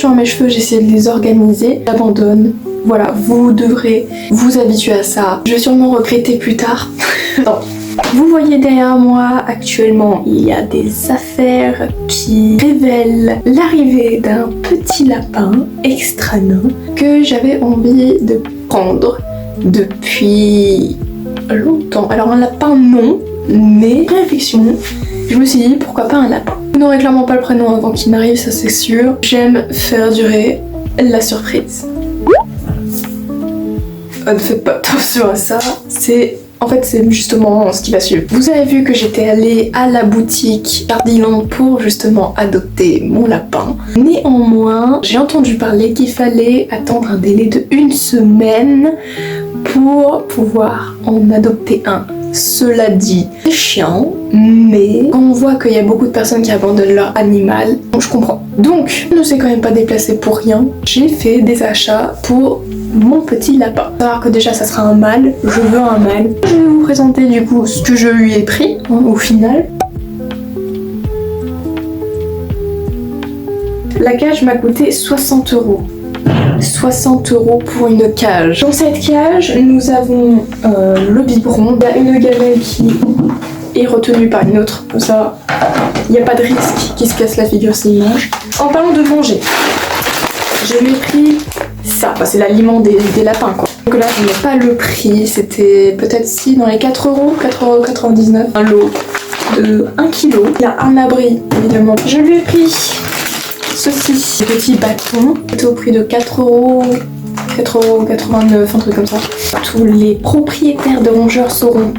attention à mes cheveux, j'essaie de les organiser, j'abandonne. Voilà, vous devrez vous habituer à ça. Je vais sûrement regretter plus tard. Non. Vous voyez derrière moi, actuellement, il y a des affaires qui révèlent l'arrivée d'un petit lapin extra nain que j'avais envie de prendre depuis longtemps. Alors un lapin non, mais réflexion, je me suis dit pourquoi pas un lapin. Vous n'aurez clairement pas le prénom avant qu'il n'arrive, ça c'est sûr. J'aime faire durer la surprise. Ne faites pas attention à ça, en fait, c'est justement ce qui va suivre. Vous avez vu que j'étais allée à la boutique Jardiland pour justement adopter mon lapin. Néanmoins, j'ai entendu parler qu'il fallait attendre un délai de 1 semaine pour pouvoir en adopter un. Cela dit, c'est chiant, mais quand on voit qu'il y a beaucoup de personnes qui abandonnent leur animal, je comprends. Donc, je ne suis quand même pas déplacée pour rien. J'ai fait des achats pour mon petit lapin. Alors que déjà ça sera un mâle, je veux un mâle. Je vais vous présenter du coup ce que je lui ai pris au final. La cage m'a coûté 60 €. 60 € pour une cage. Dans cette cage, nous avons le biberon. Il y a une gamelle qui est retenue par une autre. Comme ça, il n'y a pas de risque qu'il se casse la figure s'il mange. En parlant de manger, je lui ai pris ça. C'est l'aliment des lapins quoi. Donc là, je n'ai pas le prix. C'était peut-être si dans les 4 €, 4,99 €. Un lot de 1 kg. Il y a un abri, évidemment. Je lui ai pris ceci, petit bâton, c'était au prix de 4 €, 4,89 €, un truc comme ça. Tous les propriétaires de rongeurs sauront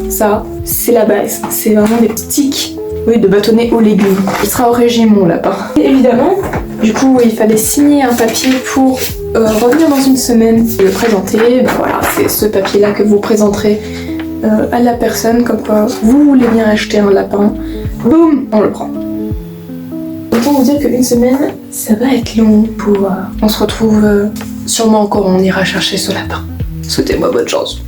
ça, c'est la base. C'est vraiment des sticks, oui, de bâtonnets aux légumes. Il sera au régime mon lapin. Et évidemment, du coup, il fallait signer un papier pour revenir dans 1 semaine et le présenter. Ben voilà, c'est ce papier-là que vous présenterez à la personne, comme quoi vous voulez bien acheter un lapin. Boum, on le prend. Autant vous dire qu'une semaine, ça va être long pour... on se retrouve sûrement quand on ira chercher ce lapin. Souhaitez-moi bonne chance.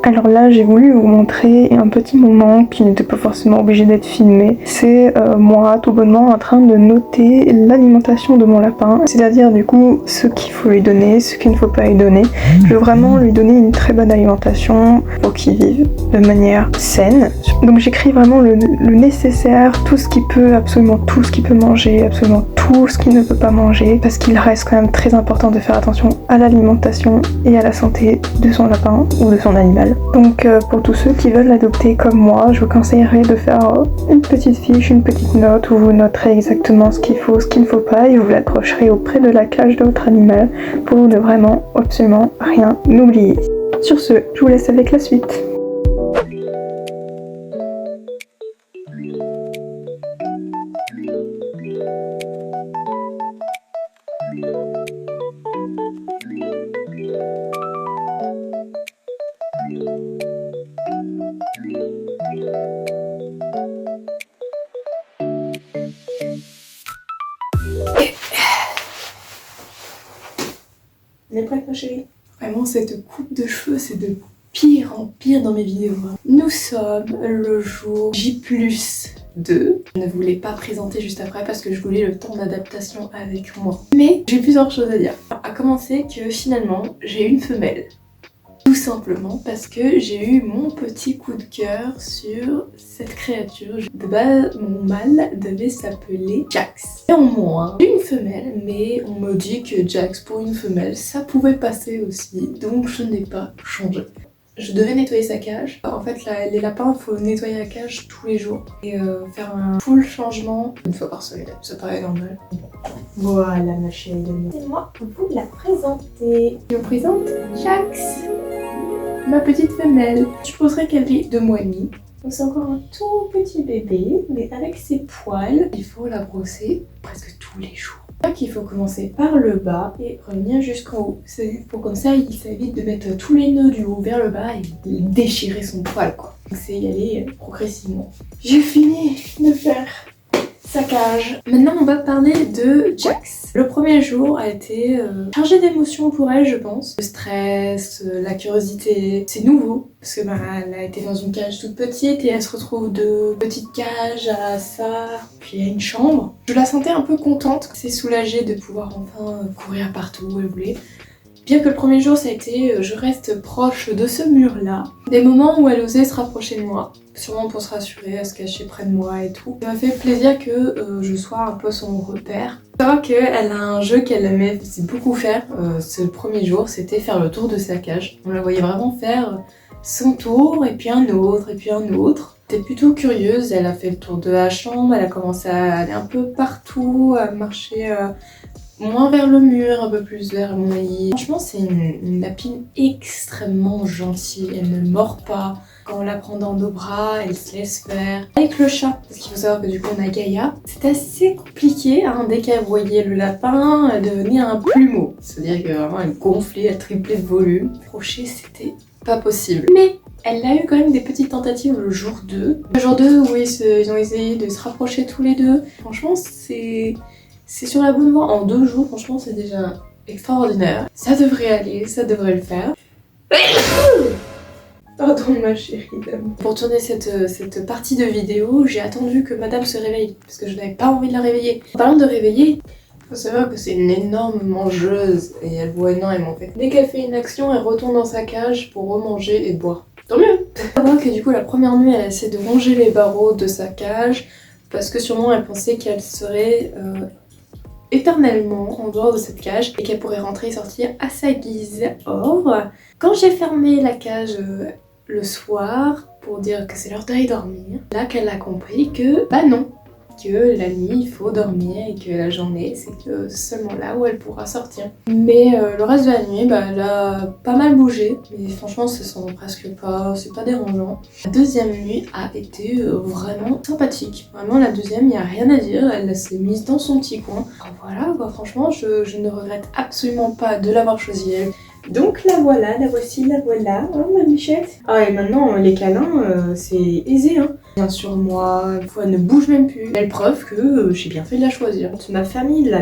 Alors là, j'ai voulu vous montrer un petit moment qui n'était pas forcément obligé d'être filmé. C'est moi, tout bonnement, en train de noter l'alimentation de mon lapin. C'est-à-dire, du coup, ce qu'il faut lui donner, ce qu'il ne faut pas lui donner. Je veux vraiment lui donner une très bonne alimentation pour qu'il vive de manière saine. Donc j'écris vraiment le nécessaire, tout ce qu'il peut, absolument tout ce qu'il peut manger, absolument tout ce qu'il ne peut pas manger. Parce qu'il reste quand même très important de faire attention à l'alimentation et à la santé de son lapin ou de son animal. Donc pour tous ceux qui veulent l'adopter comme moi, je vous conseillerais de faire une petite fiche, une petite note où vous noterez exactement ce qu'il faut, ce qu'il ne faut pas et vous l'accrocherez auprès de la cage de votre animal pour ne vraiment absolument rien oublier. Sur ce, je vous laisse avec la suite. On est prête ma chérie? Vraiment cette coupe de cheveux c'est de pire en pire dans mes vidéos. Nous sommes le jour J+2. Je ne voulais pas présenter juste après parce que je voulais le temps d'adaptation avec moi. Mais j'ai plusieurs choses à dire. À commencer que finalement j'ai une femelle. Tout simplement parce que j'ai eu mon petit coup de cœur sur cette créature. De base, mon mâle devait s'appeler Jax. Néanmoins, j'ai une femelle, mais on me dit que Jax pour une femelle, ça pouvait passer aussi, donc je n'ai pas changé. Je devais nettoyer sa cage. En fait, les lapins, il faut nettoyer la cage tous les jours et faire un full changement une fois par semaine. Ça paraît normal. Voilà ma chérie de moi. C'est moi vous la présenter. Je vous présente Jax, ma petite femelle. Je supposerais qu'elle vit 2 mois et demi. Donc c'est encore un tout petit bébé, mais avec ses poils, il faut la brosser presque tous les jours. Donc il faut commencer par le bas et revenir jusqu'en haut. C'est pour comme ça, ça évite de mettre tous les nœuds du haut vers le bas et de déchirer son poil quoi. Donc c'est y aller progressivement. J'ai fini de faire saccage. Maintenant on va parler de Jax. Le premier jour a été chargé d'émotions pour elle, je pense. Le stress, la curiosité, c'est nouveau parce que elle a été dans une cage toute petite et elle se retrouve de petite cage à ça, puis à une chambre. Je la sentais un peu contente, c'est soulagée de pouvoir enfin courir partout où elle voulait. Bien que le premier jour ça a été je reste proche de ce mur là. Des moments où elle osait se rapprocher de moi, sûrement pour se rassurer, à se cacher près de moi et tout. Ça m'a fait plaisir que je sois un peu son repère. Faut savoir qu'elle a un jeu qu'elle aimait beaucoup faire ce premier jour, c'était faire le tour de sa cage. On la voyait vraiment faire son tour et puis un autre et puis un autre. Elle était plutôt curieuse, elle a fait le tour de la chambre, elle a commencé à aller un peu partout, à marcher moins vers le mur, un peu plus vers mon lit. Franchement, c'est une lapine extrêmement gentille, elle ne mord pas. Quand on la prend dans nos bras, elle se laisse faire. Avec le chat, parce qu'il faut savoir que du coup on a Gaïa, c'est assez compliqué, hein, dès qu'elle voyait le lapin, elle devenait un plumeau. C'est-à-dire que vraiment elle gonflait, elle triplait de volume. Approcher, c'était pas possible. Mais elle a eu quand même des petites tentatives le jour 2. Le jour 2 où ils ont essayé de se rapprocher tous les deux. Franchement, c'est sur la bonne voie. En 2 jours, franchement, c'est déjà extraordinaire. Ça devrait aller, ça devrait le faire. Pardon ma chérie d'amour. Pour tourner cette partie de vidéo, j'ai attendu que madame se réveille, parce que je n'avais pas envie de la réveiller. En parlant de réveiller, faut savoir que c'est une énorme mangeuse, et elle boit énormément en fait. Dès qu'elle fait une action, elle retourne dans sa cage pour remanger et boire. Tant mieux. Faut savoir que du coup, la première nuit, elle a essayé de ronger les barreaux de sa cage, parce que sûrement elle pensait qu'elle serait éternellement en dehors de cette cage et qu'elle pourrait rentrer et sortir à sa guise. Or, quand j'ai fermé la cage le soir pour dire que c'est l'heure d'aller dormir, là qu'elle a compris que bah non, que la nuit il faut dormir et que la journée c'est que seulement là où elle pourra sortir. Mais le reste de la nuit, bah, elle a pas mal bougé, mais franchement ça sent presque pas, c'est pas dérangeant. La deuxième nuit a été vraiment sympathique. Vraiment la deuxième, il n'y a rien à dire, elle s'est mise dans son petit coin. Alors voilà quoi, franchement je ne regrette absolument pas de l'avoir choisie elle. Donc la voilà, la voici, la voilà, hein, ma bichette. Ah et maintenant les câlins, c'est aisé hein. Bien sûr moi, une fois elle ne bouge même plus. Belle preuve que j'ai bien fait de la choisir. Ma famille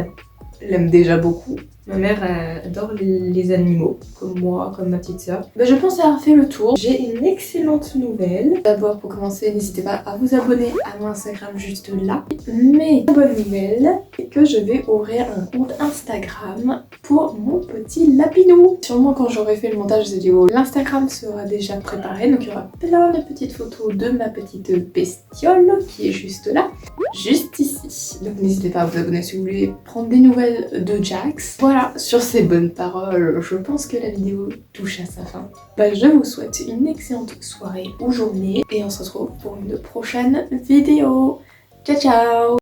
l'aime déjà beaucoup. Ma mère adore les animaux, comme moi, comme ma petite sœur. Bah, je pense avoir fait le tour. J'ai une excellente nouvelle. D'abord, pour commencer, n'hésitez pas à vous abonner à mon Instagram juste là. Mais la bonne nouvelle, c'est que je vais ouvrir un compte Instagram pour mon petit lapinou. Sûrement quand j'aurai fait le montage vidéo, l'Instagram sera déjà préparé. Donc il y aura plein de petites photos de ma petite bestiole qui est juste là, juste ici. Donc n'hésitez pas à vous abonner si vous voulez prendre des nouvelles de Jax. Voilà, sur ces bonnes paroles, je pense que la vidéo touche à sa fin. Bah, je vous souhaite une excellente soirée ou journée et on se retrouve pour une prochaine vidéo. Ciao ciao!